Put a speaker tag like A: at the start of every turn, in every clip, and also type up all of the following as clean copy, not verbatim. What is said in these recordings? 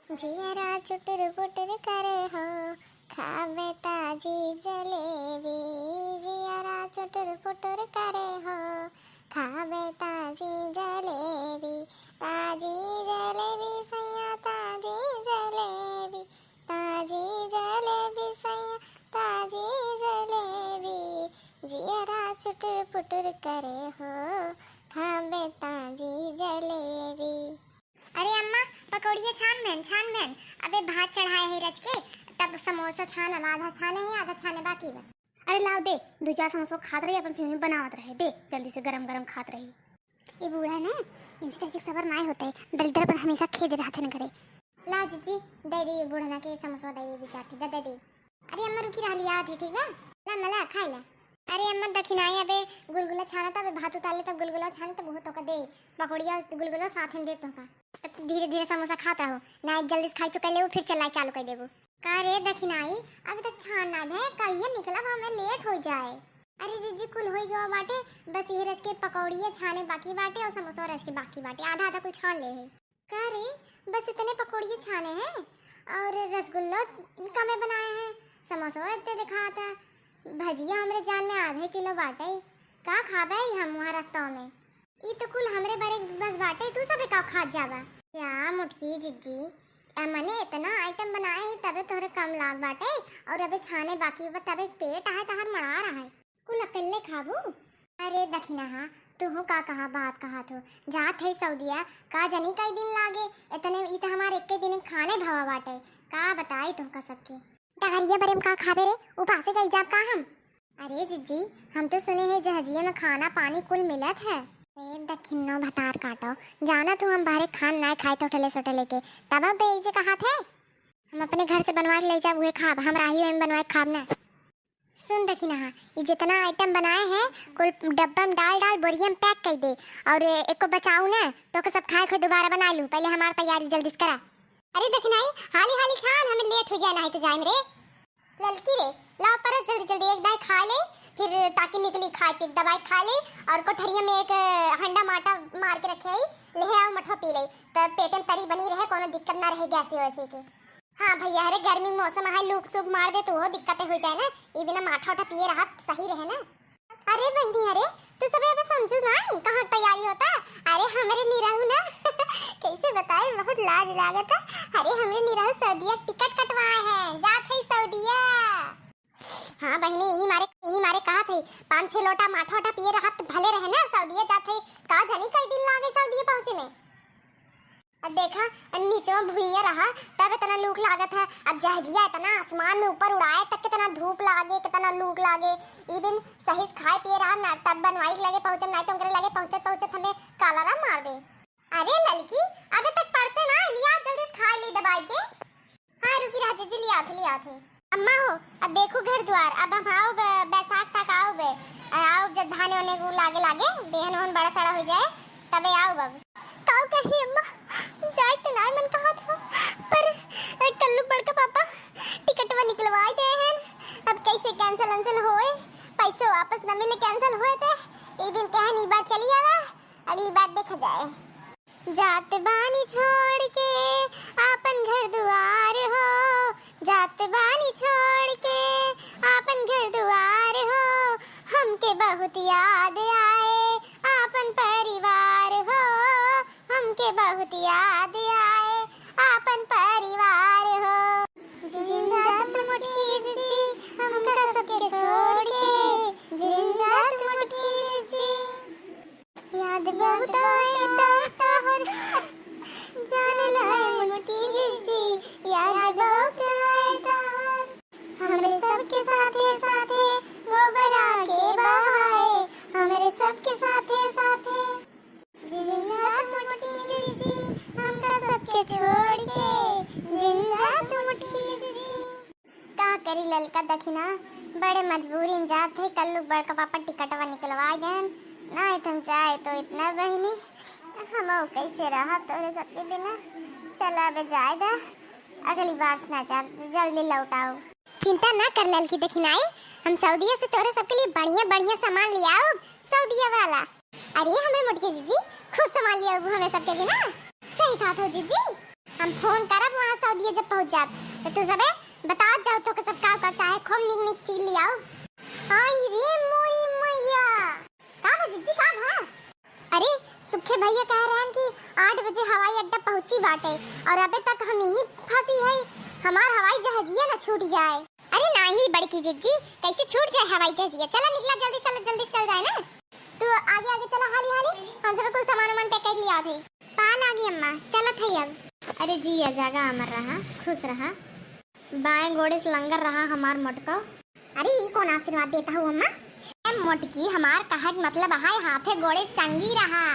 A: जियरा चुटर पुटर करे हो खावे ताजी जलेबी। जियरा चुटर पुटर करे हो खावे ताजी जलेबी। ताजी जलेबी सैया ताजी जलेबी। ताजी जलेबी सैया ताजी जलेबी। जियरा चुटर पुटर करे हो खावे ताजी जलेबी। अरे अम्मा पकौड़िया छान बहन। अबे भात चढ़ाए है रच के, तब समोसा छान, अब आधा छाने है आधा छाने बाकी बा। अरे लाओ दे, दो चार समोसा खात रही अपन फिर बनावत रहे, दे जल्दी से गरम गरम खात रही। ये बूढ़ा ना इनसे तरह सबर ना होता है, दलिद्र पर हमेशा खेद रहते न करे। ला जीजी दे दी बूढ़ा ना के समोसा दे दी चाटी दे दी। अरे अम्मा रुकी रही याद है ठीक बा, ला मला खाई ला। अरे अम्मा दखिनाई अबे गुलगुला छाना था, भात उतार ले तब गुलगुला छान तो बहुत का दे पकौड़िया गुलगुला साथ में दे तो का धीरे धीरे समोसा खाता हो ना, जल्दी खाई चुका ले फिर चलाई चालू कर देबो। का रे दखिनाई अभी तक छान ना है, कहिए निकला हमें लेट हो जाए। अरे जीजी कुल हो गया बाटे, बस ये रस के पकौड़िया छाने बाकी बाटे और समोसा रस के बाकी बाटे, आधा आधा कुछ छान ले है। का रे बस इतने पकौड़िया छाने हैं और रसगुल्ला कमे बनाए हैं, समोसा इतने दिखाता, भजिया हमरे जान में आधे किलो बाटे, का खाबे हम वहाँ रास्ता में। ई तो कुल हमरे बारे बस बाटे, तू सबे का खा जावा। क्या मुटकी जीजी मने इतना आइटम बनाए हैं तबे तोहरे कम लाग बाटे और अबे छाने बाकी बा, तबे पेट आहे तहर मड़ा रहा है, कुल अकेले खाबू। अरे दखिना हाँ तू हो का कहा बात कहा तो जात है सऊदिया, का जनी कई दिन लागे इतने, ई तो हमारे एक दिन खाने भवा बाटे, का बताई तुमका सबके। डहरिया बरे में का खाबे रे, ऊपर से गई जाब का हम। अरे जीजी हम तो सुने हैं जहाजिया में खाना पानी कुल मिलत है। दखिनो भतार काटो जाना तू, हम बाहर खान ना खाए तो टले सोटले के, तब तो ऐसे कहा थे हम अपने घर से बनवा के ले जाब हुए खाब, हम राही में बनवाए खाब ना। सुन दखिना हाँ ये जितना आइटम बनाए हैं कुल डब्बा में डाल डाल बोरिया में पैक कर दे, और एक को बचाऊ ना तो सब खाए खुद दोबारा बना लूँ, पहले हमारी तैयारी जल्दी से करा। अरे दखिनाई हाली हाली छान, हमें लेट हो जाना है तो जाए रे ललकी रे, ला पर जल्दी जल्दी एक दाई खा ले फिर ताकि निकली खाए पी दवाई खा ले, और कोठरिया में एक हंडा माटा मार के रखे ले आओ मठो पी ले, तब पेट में तरी बनी रहे, कोनो दिक्कत ना रहे गैस वैसे के। हाँ भैया अरे गर्मी में मौसम है, लूक सूख मार दे तो वो दिक्कतें हो जाए ना, ये बिना माठा उठा पिए रहा सही रहे ना। अरे बहनी अरे तू सब अब समझू ना कहाँ तैयारी होता, अरे हमारे निराहू ना कैसे बताए बहुत लाज लागत है। अरे हमारे निराहू सऊदिया टिकट कटवाए हैं, जात है सऊदिया। हाँ बहनी यही मारे कहा थे 5-6 लोटा माठा उठा पिए रहा तो भले रहे ना, सऊदिया जाते का जानी कई दिन लागे सऊदिया पहुंचे में। अब देखा नीचे में भुइया रहा तब इतना लूक लागत है, अब जहाजिया इतना आसमान में ऊपर उड़ाए तक कितना धूप लागे कितना लूक लागे, इवन सही खाए पिए रहा ना तब बनवाई लगे पहुंचे नहीं तो लगे पहुंचत हमें काला ना मार दे। अरे लड़की अबे तक परसे ना लिया जल्दी खा ली दवाई के। हाँ रुकी रहा जीजी लिया थे अम्मा हो, अब देखो घर द्वार, अब हम आओ बैसाख तक आओ बे, आओ जब धान होने को लागे बेहन होन बड़ा सड़ा हो जाए तबे आओ बाबू। काओ कही अम्मा जाए तो ना मन कहा था, पर कल्लू बड़का पापा टिकटवा निकलवाई दे हैं, अब कैसे कैंसिल होए, पैसे वापस न मिले कैंसिल होए थे, ये दिन कहनी बार चली आवा अगली बार देखा जाए। जात बानी छोड़ के आपन घर दुआर हो, जात बानी छोड़ के आपन घर दुआर हो, हमके बहुत याद आए आपन परिवार हो, हमके बहुत याद आए आपन परिवार हो। जिन जात मुटकी जीजी हमका सबके छोड़ के, जिन जात मुटकी जीजी याद बहुत आए तोहर, जान लाए मुटकी जीजी याद बहुत आए तोहर, हमरे सबके साथे साथे गोबरा के बहाए, हमरे सबके साथे साथे जिन जात मुटकी जीजी हमका सबके छोड़ के, जिन जात मुटकी जीजी। का करी ललका दखिना बड़े मजबूरी में जात है, कल्लू बड़का पापा टिकटवा निकलवा गए नहीं तुम चाहे तो इतना बहनी हम कैसे रहा तोरे सबके बिना, चला अब जाए दा अगली बार ना जल्दी लौटाओ। चिंता ना कर ललकी दखिनाई, हम सऊदिया से तोरे सबके लिए बढ़िया बढ़िया सामान ले आओ सऊदिया वाला। अरे हमें मुटकी जीजी खूब सामान लिया हमें सबके बिना, सही कहा था जीजी, हम फोन करब वहाँ सऊदीया जब पहुंच जाब तो तू सबे बता जाओ तो सब का चाहे खूब निक निक चीज ले आओ। आई रे मोरी मैया का जीजी का है? अरे सुखे भैया कह रहे हैं कि 8 बजे हवाई अड्डा पहुंची बाटे और अबे तक हम यहीं फंसी है। हमार हवाई जहाजिया ना छूट जाए। अरे नहीं बड़की जीजी कैसे छूट जाए हवाई जहाजिया? चलो निकला जल्दी चल जाए ना। तू आगे आगे चला हाली हाली, हम सब कुछ सामान पैक कर लिया थे। पाल आ गई अम्मा चलत है अब। अरे जी जगह अमर रहा खुश रहा बाएं घोड़े से लंगर रहा हमार मोटका। अरे ये कौन आशीर्वाद देता हूँ अम्मा? मोटकी हमार कहा मतलब हाय हाथे गोड़े चंगी रहा।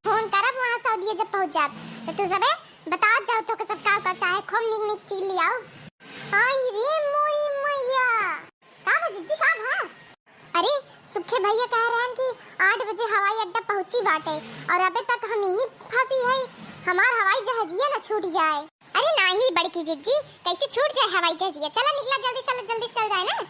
A: फोन करब वहाँ सऊदीया जब पहुँच जाब तो तू सबे बता जाओ तो सब का चाहे खूब निक निक चीज ले आओ। आई रे मोरी मैया का जीजी का है? अरे सुखे भैया कह रहे हैं कि 8 बजे हवाई अड्डा पहुंची बाटे और अबे तक हम यहीं फंसी है। हमार हवाई जहाजिया ना छूट जाए। अरे नहीं बड़की जीजी कैसे छूट जाए हवाई जहाजिया? चलो निकला जल्दी चल जाए ना।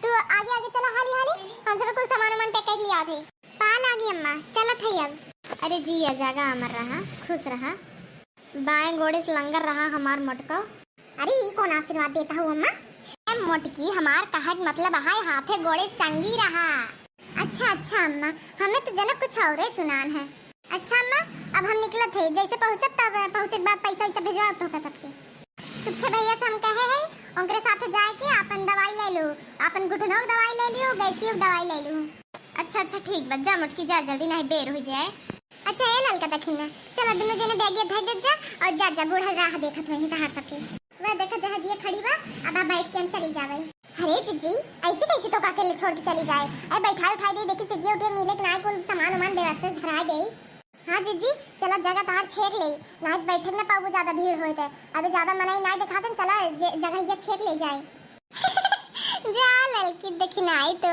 A: तू आगे आगे चला हाली हाली, हम सब कुछ सामान पैक कर लिया थे। पाल आ गई अम्मा चलत है अब। अरे जी जगह अमर रहा खुश रहा बाएं घोड़े से लंगर रहा हमार मोटका। अरे ये कौन आशीर्वाद देता हूँ अम्मा? मोटकी हमार कहा मतलब हाय हाथे गोड़े चंगी रहा। अच्छा अम्मा हमें तो जनक कुछ और ही सुनान है। अच्छा अम्मा अब हम निकले थे जैसे पहुंचत तब पहुंचे बाद पैसा भेजवा तो कर सकते। सुखे भैया से हम कहे हैं उनके साथ जाए के अपन दवाई ले लो, अपन घुटनों की दवाई ले लियो, गैसियों की दवाई ले लो। अच्छा ठीक बस जा मुटकी जा जल्दी नहीं देर हो जाए। अच्छा ये ललका दखिना चलो दोनों जने बैग धर जा और जा बूढ़ा राह देखत वहीं तहार सके वह देखा जहाजिया खड़ी बा। अब आप बैठ के हम चली जावे। अरे जीजी ऐसे कैसे तो अकेले छोड़ के चली जाए? अरे बैठा दे देखी सीढ़िया उठे मिले कि ना कोई सामान वामान व्यवस्थित धरा दे। हाँ जीजी चला जगह तार छेक ले ना बैठे ना पाऊ ज्यादा भीड़ होए थे। अबे ज्यादा मनाई ना दिखाते चला जगह ये छेक ले जाए। जा ललकी देखना आई तो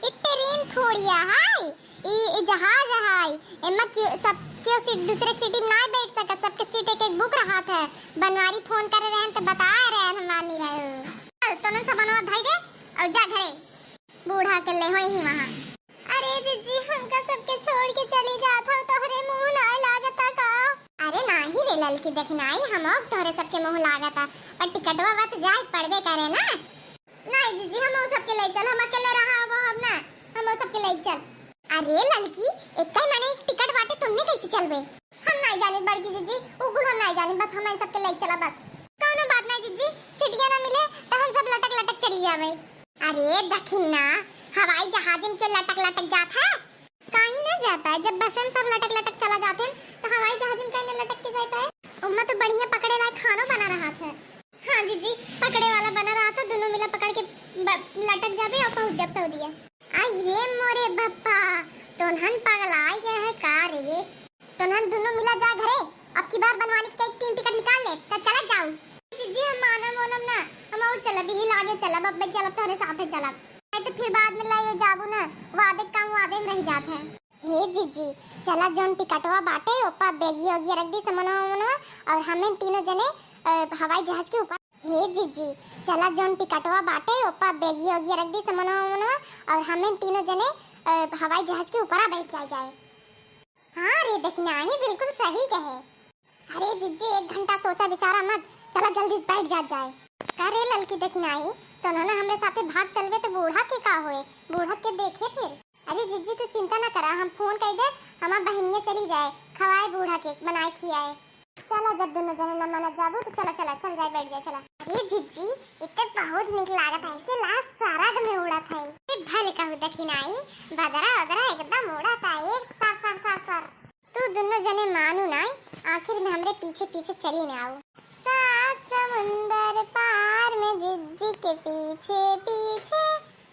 A: ई ट्रेन थोड़िया हाय ई जहाज हाय एमा क्यों सब क्यों सीट दूसरे सीट में ना बैठ सकत? सबके सीट एक बुक रहा था। बनवारी फोन कर रहे हैं तो बता रहे हैं हम नहीं रहे तो न सामान धाई दे और जा घरे बूढ़ा कर ले होई ही वहां। अरे जीजी हमका सबके छोड़ के चली जात हो तोहरे मुंह ना लागता का? अरे नाही रे ललकी देखना आई हम तोहरे सबके मुंह लागता और टिकटवा बात जाए पड़बे करे ना। नहीं जीजी हम सबके ले चल, हम अकेले रहा अब ना हम सबके ले चल। अरे लड़की एक ही मैंने एक टिकट बाटे तुमने कैसे चलबे? हम नहीं जाने बड़की जीजी उगुल हम नहीं जाने बस हम सबके ले चला बस। कोनो बात नहीं जीजी सीटियां ना मिले तो हम सब लटक चली जावे। अरे दखिना हवाई जहाज में क्यों लटक जात है? कहीं ना जाता है जब बस में सब लटक चला जाते हैं तो हवाई जहाज में कहीं लटक के जाता है। उम्मा तो बढ़िया पकड़े लायक खाना बना रहा था। हाँ जीजी पकड़े वाला बना रहा था दोनों मिला पकड़ के लटक जावे और पहुंच जाब सऊदीया। आई रे मोरे बप्पा तोनहन पागल आई गए है का रे? तोनहन दोनों मिला जा घरे अब की बार बनवाने के 3 टिकट निकाल ले तो चला जाओ। जीजी हम मानम ना हम और चला भी लागे चला बब्बे चला तोरे साथ चला नहीं तो फिर बाद में लायो जाबू ना वादे काम वादे में रह जाते हैं। हे जीजी चला जोन टिकटवा बाटे ऊपर बैगी होगी रख दी सामान और हमें तीनों जने हवाई जहाज के ऊपर। हे जीजी चला जोन टिकटवा बाटे ऊपर बैगी होगी रख दी सामान और हमें तीनों जने हवाई जहाज के ऊपर बैठ जाए। हाँ रे देखना ही बिल्कुल सही कहे। अरे जीजी 1 घंटा सोचा बेचारा मत चला जल्दी बैठ जाए। अरे ललकी देखना ही तो उन्होंने हमारे साथे भाग चलवे तो बूढ़ा के का होए? बूढ़ा के देखे फिर। अरे जीजी तू चिंता ना करा हम फोन कर दे हमार बहनिया चली जाए खवाए बूढ़ा के बनाए खियाए। चला जब दोनों जने न माना जाबू तो चल जाए बैठ जाए चला। अरे जीजी इतने बहुत निक लागत है ऐसे लास्ट सारा में उड़ा था भले कहू दखिनाई बदरा एकदम उड़ा था एक सर तू दोनों जने मानू नाई आखिर में हमरे पीछे चली न आओ। 7 समुंदर पार में जीजी के पीछे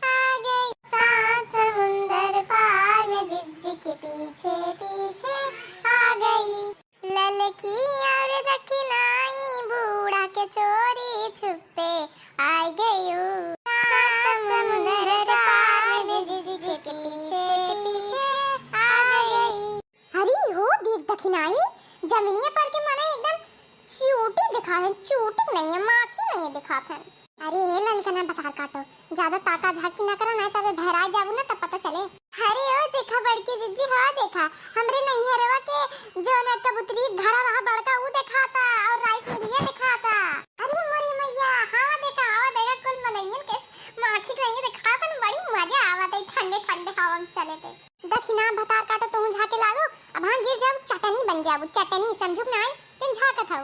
A: आ गई। 7 समुंदर पार में जीजी के पीछे आ गई। ललकी और दखिनाई बूढ़ा के चोरी छुपे आ गई। समुंदर पार में जीजी के पीछे आ गई। अरे हो देख दखिनाई जमीनिया पर के माने एकदम चूटी दिखा है। चूटी नहीं है माखी नहीं दिखात है। अरे ये ललका ना बता काटो ज्यादा ताका झाकी ना करो ना तबे भरा जाबू ना तब पता चले। अरे ओ देखा बड़की जीजी हाँ देखा हमरे नहीं हरवा के जो ना कबूतरी घरा रहा बड़का वो दिखाता और राइस में दिया दिखाता। दखिना भतार काटो तो झाके लागो अब हां गिर जाओ चटनी बन जाओ चटनी समझुक ना आई किन झाकत हो।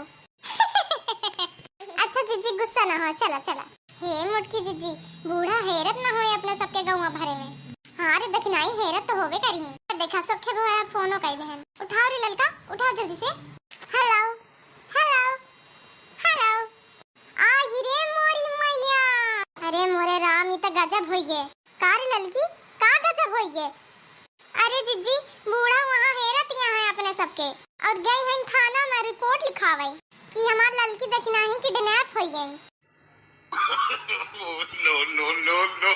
A: अच्छा जीजी गुस्सा ना हो चला चला। हे मुटकी जीजी बूढ़ा हैरत ना होए अपने सबके गांव भरे में। हां रे दखिनाई हैरत तो होवे करी है। देखा सखे भोया फोनो कई देहन उठाओ रे ललका उठाओ जल्दी से। हेलो हेलो हेलो आ रे मोरी मैया। अरे मोरे राम ई त गजब होई गे का रे ललकी का गजब होई गे। अरे जीजी बूढ़ा वहां हैरत यहाँ है अपने सबके और गई हैं थाना में रिपोर्ट लिखावे कि हमार लड़की देखना ही किडनैप हो गई।
B: No, no, no, no.